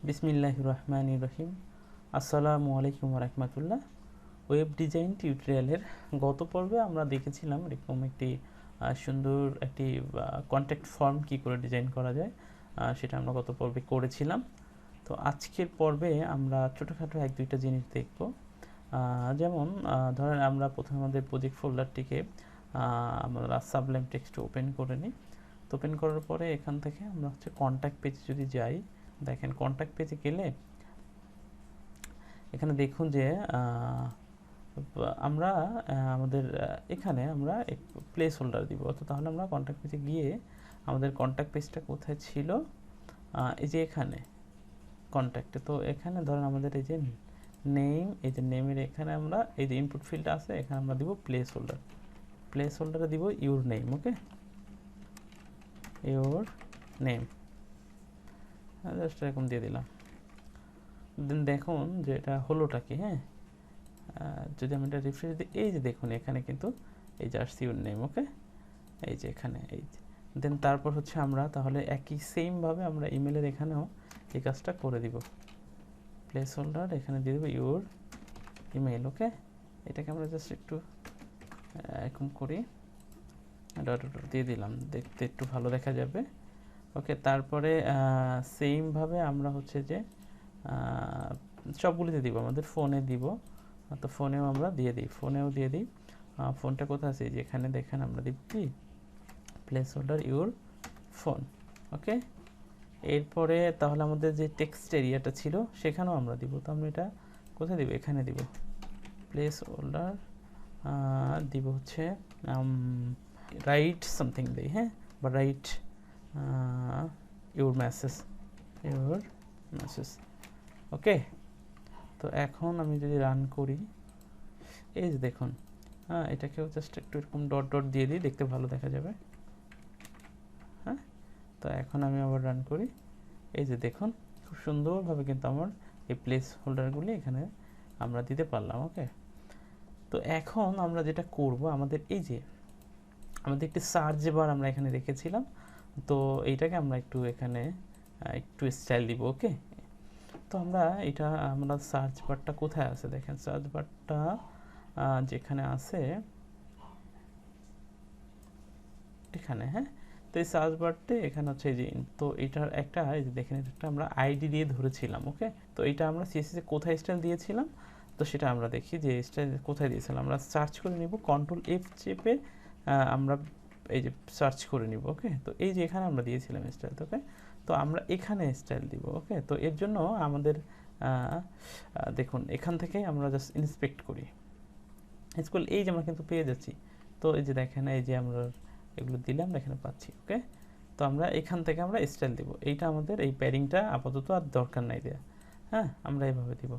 বিসমিল্লাহির রহমানির রহিম। আসসালামু আলাইকুম রাহমাতুল্লাহ। ওয়েব ডিজাইন টিউটোরিয়ালের গত পর্বে আমরা দেখেছিলাম এরকম একটি সুন্দর একটি কন্ট্যাক্ট ফর্ম কি করে ডিজাইন করা যায়, সেটা আমরা গত পর্বে করেছিলাম। তো আজকের পর্বে আমরা ছোটোখাটো এক দুইটা জিনিস দেখব। যেমন ধরেন আমরা প্রথমে আমাদের প্রজেক্ট ফোল্ডারটিকে আমরা সাবলাইম টেক্সট ওপেন করে নিই। তো ওপেন করার পরে এখান থেকে আমরা হচ্ছে কন্ট্যাক্ট পেজে যদি যাই, দেখেন কন্ট্যাক্ট পেজে গেলে এখানে দেখুন যে আমরা আমাদের এখানে আমরা প্লেস হোল্ডার দিব। তো তাহলে আমরা কন্ট্যাক্ট পেজে গিয়ে আমাদের কন্ট্যাক্ট পেজটা কোথায় ছিল, এই যে এখানে কন্ট্যাক্টে। তো এখানে ধরেন আমাদের এই যে নেম, এই যে নেমের এখানে আমরা এই যে ইনপুট ফিল্ডটা আছে, এখানে আমরা দিব প্লেস হোল্ডার। প্লেস হোল্ডারে দিব your name. Okay, your name just এরকম দিয়ে দিলাম। দেন দেখুন যে এটা হলোটা কি। হ্যাঁ, যদি আমি এটা রিফ্রেশ দিই, এই যে দেখুন এখানে কিন্তু এই যে আসছে ইউর নেম। ওকে, এই যে এখানে এই যে। দেন তারপর হচ্ছে আমরা তাহলে একই সেমভাবে আমরা ইমেলের এখানেও এই কাজটা করে দিব। প্লেস হোল্ডার এখানে দিয়ে দেবো ইউর ইমেল। ওকে, এটাকে আমরা জাস্ট একটু এরকম করি, ডট ডট দিয়ে দিলাম, দেখতে একটু ভালো দেখা যাবে। ওকে, তারপরে সেমভাবে আমরা হচ্ছে যে সবগুলিতে দিব, আমাদের ফোনে দিব। তো ফোনেও আমরা দিয়ে দিই, ফোনেও দিয়ে দিই। ফোনটা কোথায় আছে, যেখানে দেখেন আমরা দিব কি প্লেস হোল্ডার ইউর ফোন। ওকে, এরপরে তাহলে আমাদের যে টেক্সট এরিয়াটা ছিল সেখানেও আমরা দিব। তো আমরা এটা কোথায় দিব, এখানে দিব প্লেস হোল্ডার, দিব হচ্ছে রাইট সামথিং দিই। হ্যাঁ, বা write your message, your message. Okay, তো এখন আমি যদি রান করি, এই যে দেখুন, হ্যাঁ, এটাকেও জাস্ট একটু এরকম ডট ডট দিয়ে দিই, দেখতে ভালো দেখা যাবে। হ্যাঁ, তো এখন আমি আবার রান করি, এই যে দেখুন খুব সুন্দরভাবে কিন্তু আমার এই প্লেস হোল্ডারগুলি এখানে আমরা দিতে পারলাম। ওকে, তো এখন আমরা যেটা করব, আমাদের এই যে আমাদের একটি সার্চ বার আমরা এখানে রেখেছিলাম, তো এইটাকে আমরা একটু এখানে একটু স্টাইল দিব। ওকে, তো আমরা সার্চ বারটা কোথায় আছে, দেখেন সার্চ বারটা যেখানে আছে এখানে। হ্যাঁ, তো এই সার্চ বারতে এখানে হচ্ছে এই যে, তো এটার একটা এই যে দেখেন এটা আমরা আইডি দিয়ে ধরেছিলাম। ওকে, তো এটা আমরা সিএসএসে কোথায় স্টাইল দিয়েছিলাম, তো সেটা আমরা দেখি যে স্টাইল কোথায় দিয়েছিলাম। আমরা সার্চ করে নিব, কন্ট্রোল এফ চেপে আমরা এই যে সার্চ করে নিব। ওকে, তো এই যে এখানে আমরা দিয়েছিলাম স্টাইল। ওকে, তো আমরা এখানে স্টাইল দিব। ওকে, তো এর জন্য আমাদের দেখুন এখান থেকে আমরা জাস্ট ইন্সপেক্ট করি, স্কুল এই যে আমরা কিন্তু পেয়ে যাচ্ছি। তো এই যে দেখেন এই যে আমরা এগুলো দিলাম, এখানে পাচ্ছি। ওকে, তো আমরা এখান থেকে আমরা স্টাইল দিব। এইটা আমাদের এই প্যাডিংটা আপাতত আর দরকার নাই দেয়া। হ্যাঁ, আমরা এইভাবে দিব।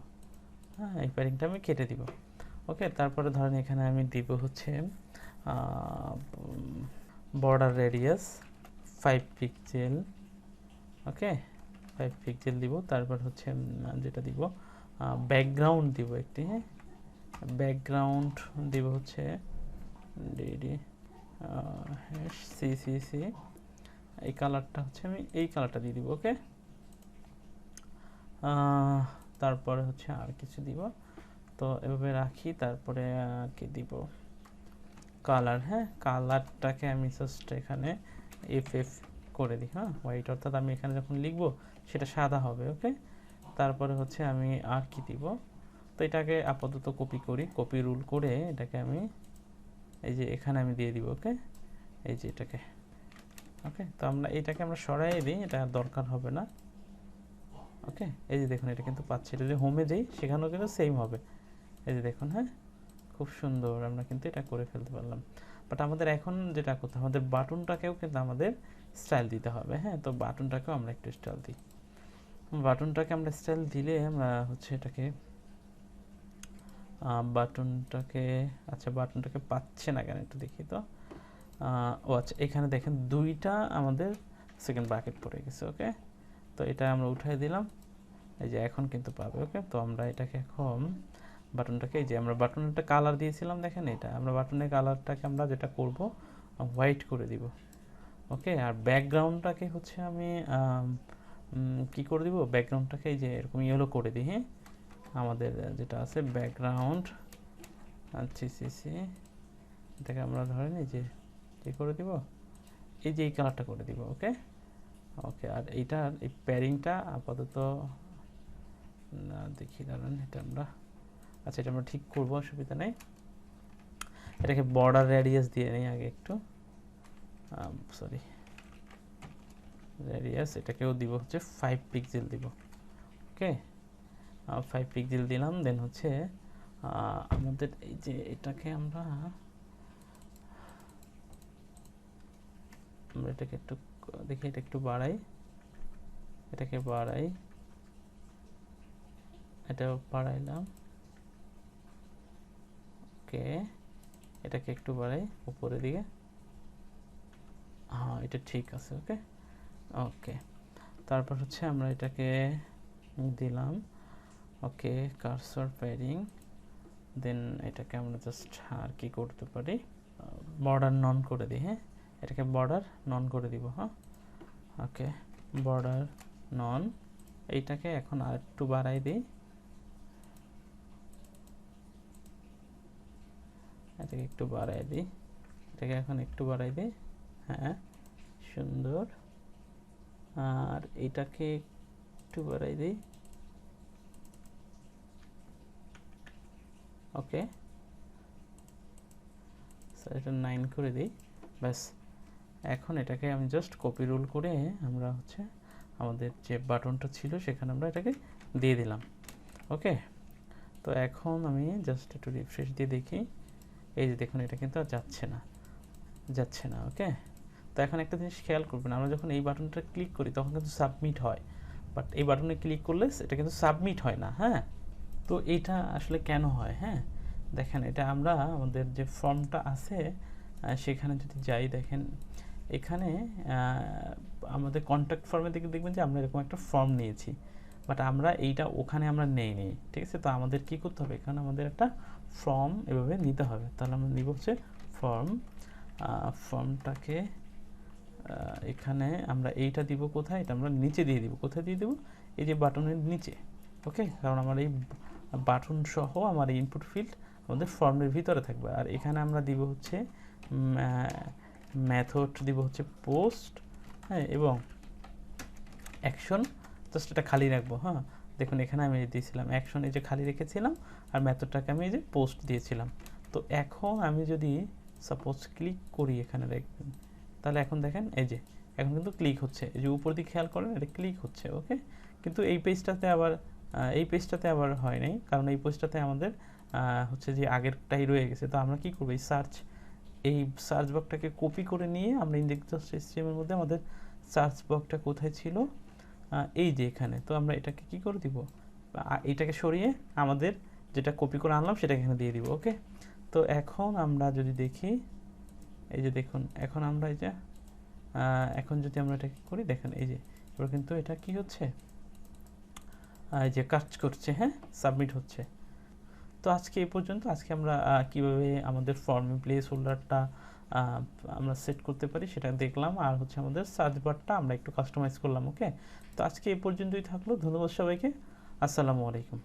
হ্যাঁ, এই প্যাডিংটা আমি কেটে দিব। ওকে, তারপরে ধরেন এখানে আমি দিব হচ্ছে বর্ডার রেডিয়াস 5 পিক্সেল। ওকে, 5 পিক্সেল দিব। তারপর হচ্ছে যেটা দিব ব্যাকগ্রাউন্ড দিব একটি। হ্যাঁ, ব্যাকগ্রাউন্ড দিব হচ্ছে ডিডি সিসিসি, এই কালারটা হচ্ছে আমি এই কালারটা দিয়ে দিব। ওকে, তারপরে হচ্ছে আর কিছু দিব, তো এভাবে রাখি। তারপরে কি দিব, কালার। হ্যাঁ, কালারটাকে আমি জাস্ট এখানে এফ করে দিই। হ্যাঁ, হোয়াইট, অর্থাৎ আমি এখানে যখন লিখবো সেটা সাদা হবে। ওকে, তারপরে হচ্ছে আমি আর কি দিব, তো এটাকে আপাতত কপি করি, কপি রুল করে এটাকে আমি এই যে এখানে আমি দিয়ে দিব। ওকে, এই যে এটাকে। ওকে, তো আমরা এটাকে আমরা সরাই দিই, এটা দরকার হবে না। ওকে, এই যে দেখুন এটা কিন্তু পাচ্ছি, এটা যদি হোমে দিই সেখানেও কিন্তু সেম হবে। এই যে দেখুন, হ্যাঁ, খুব সুন্দর আমরা কিন্তু এটা করে ফেলতে পারলাম। বাট আমাদের এখন যেটা করতে হবে, আমাদের বাটনটাকেও কিন্তু আমাদের স্টাইল দিতে হবে। হ্যাঁ, তো বাটনটাকেও আমরা একটু স্টাইল দিই। বাটনটাকে আমরা স্টাইল দিলে আমরা হচ্ছে এটাকে বাটনটাকে, আচ্ছা বাটনটাকে পাচ্ছে না কেন একটু দেখি তো। ও আচ্ছা, এখানে দেখেন দুইটা আমাদের সেকেন্ড ব্র্যাকেট পড়ে গেছে। ওকে, তো এটা আমরা উঠাই দিলাম, এই যে এখন কিন্তু পাবে। ওকে, তো আমরা এটাকে এখন বাটনটাকে, এই যে আমরা বাটনটা কালার দিয়েছিলাম, দেখেন এটা আমরা বাটনের কালারটাকে আমরা যেটা করব হোয়াইট করে দিব। ওকে, আর ব্যাকগ্রাউন্ডটাকে হচ্ছে আমি কি করে দিব, ব্যাকগ্রাউন্ডটাকে এই যে এরকম ইয়েলো করে দিই। হ্যাঁ, আমাদের যেটা আছে ব্যাকগ্রাউন্ড সিসি, এটাকে আমরা ধরে নিই যে কি করে দিব, এই যে এই কালারটা করে দিব। ওকে ওকে, আর এইটার এই প্যারিংটা আপাতত না দেখি, দাঁড়ান এটা আমরা, আচ্ছা এটা আমরা ঠিক করবো, অসুবিধা নেই। এটাকে বর্ডার রেডিয়াস দিয়ে নিই আগে একটু, সরি রেডিয়াস, এটাকেও দিব হচ্ছে 5 পিক্সেল দিব। ওকে 5 পিক্সেল দিলাম। দেন হচ্ছে আমাদের এই যে এটাকে আমরা এটাকে একটু দেখি, এটা একটু বাড়াই, এটাকে বাড়াই, এটাও বাড়াইলাম। ওকে, এটাকে একটু বাড়াই উপরের দিকে, হ্যাঁ এটা ঠিক আছে। ওকে ওকে, তারপর হচ্ছে আমরা এটাকে দিলাম ওকে কার্সর প্যাডিং। দেন এটাকে আমরা জাস্ট আর কি করতে পারি, বর্ডার নন করে দিই। হ্যাঁ, এটাকে বর্ডার নন করে দিব। হ্যাঁ ওকে, বর্ডার নন, এইটাকে এখন আর একটু বাড়াই দিই, এটাকে একটু বাড়াই দিই, এটাকে এখন একটু বাড়াই দিই। হ্যাঁ সুন্দর, আর এটাকে একটু বাড়াই দিই। ওকে স্যার এটা 9 করে দিই, ব্যাস। এখন এটাকে আমি জাস্ট কপি রোল করে আমরা হচ্ছে আমাদের যে বাটনটা ছিল সেখানে আমরা এটাকে দিয়ে দিলাম। ওকে, তো এখন আমি জাস্ট একটু রিফ্রেশ দিয়ে দেখি, এই যে দেখুন এটা কিন্তু আর যাচ্ছে না। ওকে, তো এখন একটা জিনিস খেয়াল করবেন, আমরা যখন এই বাটনটা ক্লিক করি তখন কিন্তু সাবমিট হয়, বাট এই বাটনে ক্লিক করলে এটা কিন্তু সাবমিট হয় না। হ্যাঁ, তো এইটা আসলে কেন হয়? হ্যাঁ দেখেন, এটা আমরা আমাদের যে ফর্মটা আছে সেখানে যদি যাই, দেখেন এখানে আমাদের কন্ট্যাক্ট ফর্মের দিকে দেখবেন যে আমরা এরকম একটা ফর্ম নিয়েছি, বাট আমরা এইটা ওখানে আমরা নেইনি। ঠিক আছে, তো আমাদের কি করতে হবে, এখানে আমাদের একটা ফর্ম এভাবে নিতে হবে। তাহলে আমরা নিব হচ্ছে ফর্মটাকে এখানে আমরা এইটা দিব কোথায়, এটা আমরা নিচে দিয়ে দিব। কোথায় দিয়ে দেবো, এই যে বাটনের নিচে। ওকে, কারণ আমার এই বাটন সহ আমার এই ইনপুট ফিল্ড আমাদের ফর্মের ভিতরে থাকবে। আর এখানে আমরা দিব হচ্ছে মেথড দিব হচ্ছে পোস্ট, হ্যাঁ, এবং অ্যাকশন, জাস্ট এটা খালি রাখবো। হ্যাঁ দেখুন এখানে আমি দিয়েছিলাম অ্যাকশন, এই যে খালি রেখেছিলাম, আর মেথডটাকে আমি এই যে পোস্ট দিয়েছিলাম। তো এখন আমি যদি সাপোজ ক্লিক করি এখানে, দেখবেন তাহলে এখন দেখেন এই যে এখন কিন্তু ক্লিক হচ্ছে, এই যে উপর দিকে খেয়াল করেন এটা ক্লিক হচ্ছে। ওকে, কিন্তু এই পেজটাতে আবার হয় নাই, কারণ এই পেজটাতে আমাদের হচ্ছে যে আগেরটাই রয়ে গেছে। তো আমরা কি করবো, এই সার্চ বক্সটাকে কপি করে নিয়ে আমরা ইন্ডেক্স সিস্টেমের মধ্যে আমাদের সার্চ বক্সটা কোথায় ছিল, এই যে এখানে, তো আমরা এটাকে কি করে দিব, এইটাকে সরিয়ে আমাদের যেটা কপি করে আনলাম সেটা এখানে দিয়ে দিব। ওকে, তো এখন আমরা যদি দেখি, এই যে দেখুন এখন আমরা এই যে এখন যদি আমরা এটাকে করি, দেখেন এই যে এবার কিন্তু এটা কি হচ্ছে, এই যে কাজ করছে। হ্যাঁ, সাবমিট হচ্ছে। তো আজকে এই পর্যন্ত। আজকে আমরা কিভাবে আমাদের ফর্মে প্লেস হোল্ডারটা আমরা সেট করতে পারি সেটা দেখলাম, আর হচ্ছে আমাদের সার্চ বারটা আমরা একটু কাস্টমাইজ করলাম। ওকে, তো আজকে এই পর্যন্তই থাকলো। ধন্যবাদ সবাইকে, আসসালামু আলাইকুম।